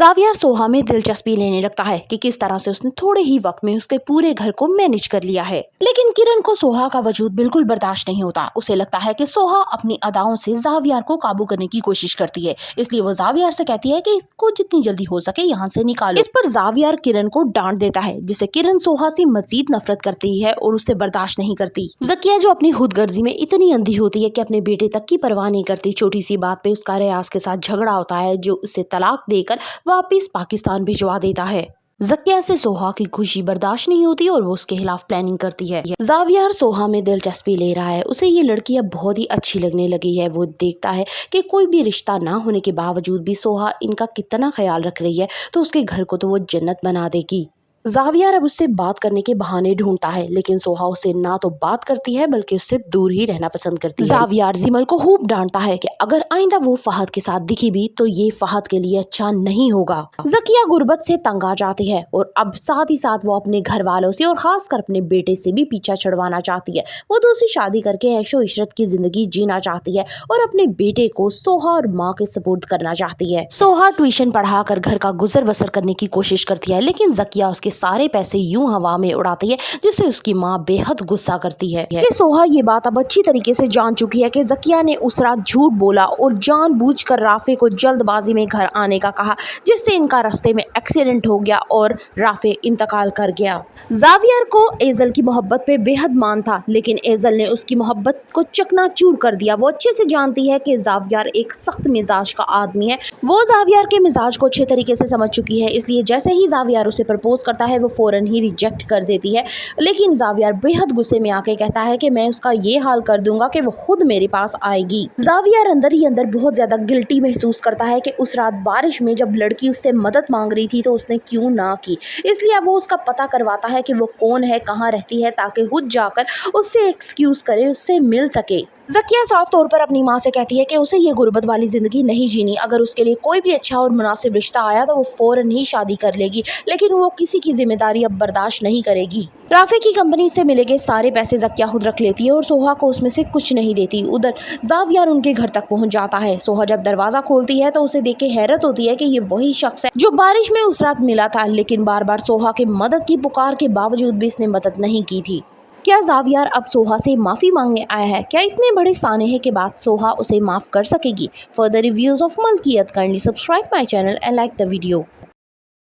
Xavier Soha में दिलचस्पी लेने लगता है कि किस तरह से उसने थोड़े ही वक्त में उसके पूरे घर को मैनेज कर लिया है। लेकिन किरण को सोहा का वजूद बिल्कुल बर्दाश्त नहीं होता। उसे लगता है कि सोहा अपनी अदाओं से जावियर को काबू करने की कोशिश करती है, इसलिए वो जावियर से कहती है कि इसको जितनी जल्दी हो सके यहाँ से निकालो। इस पर जावियर किरण को डांट देता है, जिससे किरण सोहा से मजीद नफरत करती है और उससे बर्दाश्त नहीं करती। जकिया जो अपनी खुदगर्जी में इतनी अंधी होती है कि अपने बेटे तक की परवाह नहीं करती, छोटी सी बात पे उसका रियाज के साथ झगड़ा होता है, जो उसे तलाक देकर वापिस पाकिस्तान भिजवा देता है। जकिया से सोहा की खुशी बर्दाश्त नहीं होती और वो उसके खिलाफ प्लानिंग करती है। जावियर सोहा में दिलचस्पी ले रहा है, उसे ये लड़की अब बहुत ही अच्छी लगने लगी है। वो देखता है कि कोई भी रिश्ता ना होने के बावजूद भी सोहा इनका कितना ख्याल रख रही है, तो उसके घर को तो वो जन्नत बना देगी। जावियर अब उससे बात करने के बहाने ढूंढता है, लेकिन सोहा उसे ना तो बात करती है बल्कि उससे दूर ही रहना पसंद करती है। जावियर जिमल को खूब डांटता है कि अगर आइंदा वो फहद के साथ दिखी भी तो ये फहद के लिए अच्छा नहीं होगा। जकिया गुर्बत से तंग आ जाती है और अब साथ ही साथ वो अपने घर वालों से और खासकर अपने बेटे से भी पीछा छुड़वाना चाहती है। वो दूसरी शादी करके ऐशो इशरत की जिंदगी जीना चाहती है और अपने बेटे को सोहा और माँ के सपोर्ट करना चाहती है। सोहा ट्यूशन पढ़ाकर घर का गुजर बसर करने की कोशिश करती है, लेकिन जकिया उसके सारे पैसे यूं हवा में उड़ाती है, जिससे उसकी माँ बेहद गुस्सा करती है। कि सोहा ये बात अब अच्छी तरीके से जान चुकी है कि जकिया ने उस रात झूठ बोला और जानबूझकर राफे को जल्दबाजी में घर आने का कहा, जिससे इनका रास्ते में एक्सीडेंट हो गया और राफे इंतकाल कर गया। जावियर को एजल की मोहब्बत पे बेहद मान था, लेकिन एजल ने उसकी मोहब्बत को चकनाचूर कर दिया। वो अच्छे से जानती है कि जावियर एक सख्त मिजाज का आदमी है। वो जावियर के मिजाज को अच्छे तरीके से समझ चुकी है, इसलिए जैसे ही जावियर उसे प्रपोज करता है वो फौरन ही रिजेक्ट कर देती है। लेकिन जावियर बेहद गुस्से में आके कहता है कि मैं उसका ये हाल कर दूंगा कि वो खुद मेरे पास आएगी। जावियर अंदर ही अंदर बहुत ज्यादा गिल्टी महसूस करता है कि उस रात बारिश में जब लड़की उससे मदद मांग रही थी तो उसने क्यों ना की। इसलिए अब वो उसका पता करवाता है कि वो कौन है, कहाँ रहती है, ताकि खुद जाकर उससे एक्सक्यूज करे, उससे मिल सके। जकिया साफ तौर पर अपनी माँ से कहती है कि उसे ये गुर्बत वाली जिंदगी नहीं जीनी। अगर उसके लिए कोई भी अच्छा और मुनासिब रिश्ता आया तो वो फौरन ही शादी कर लेगी, लेकिन वो किसी की जिम्मेदारी अब बर्दाश्त नहीं करेगी। राफे की कंपनी से मिले गए सारे पैसे जकिया खुद रख लेती है और सोहा को उसमें से कुछ नहीं देती। उधर जावियर उनके घर तक पहुंच जाता है। सोहा जब दरवाजा खोलती है तो उसे देख के हैरत होती है कि ये वही शख्स है जो बारिश में उस रात मिला था, लेकिन बार बार सोहा के मदद की पुकार के बावजूद भी इसने मदद नहीं की थी। क्या जावियर अब सोहा से माफी मांगने आया है? क्या इतने बड़े सानेहे के बाद सोहा उसे माफ कर सकेगी? Further reviews of Malkiyat, kindly subscribe my channel and like the video.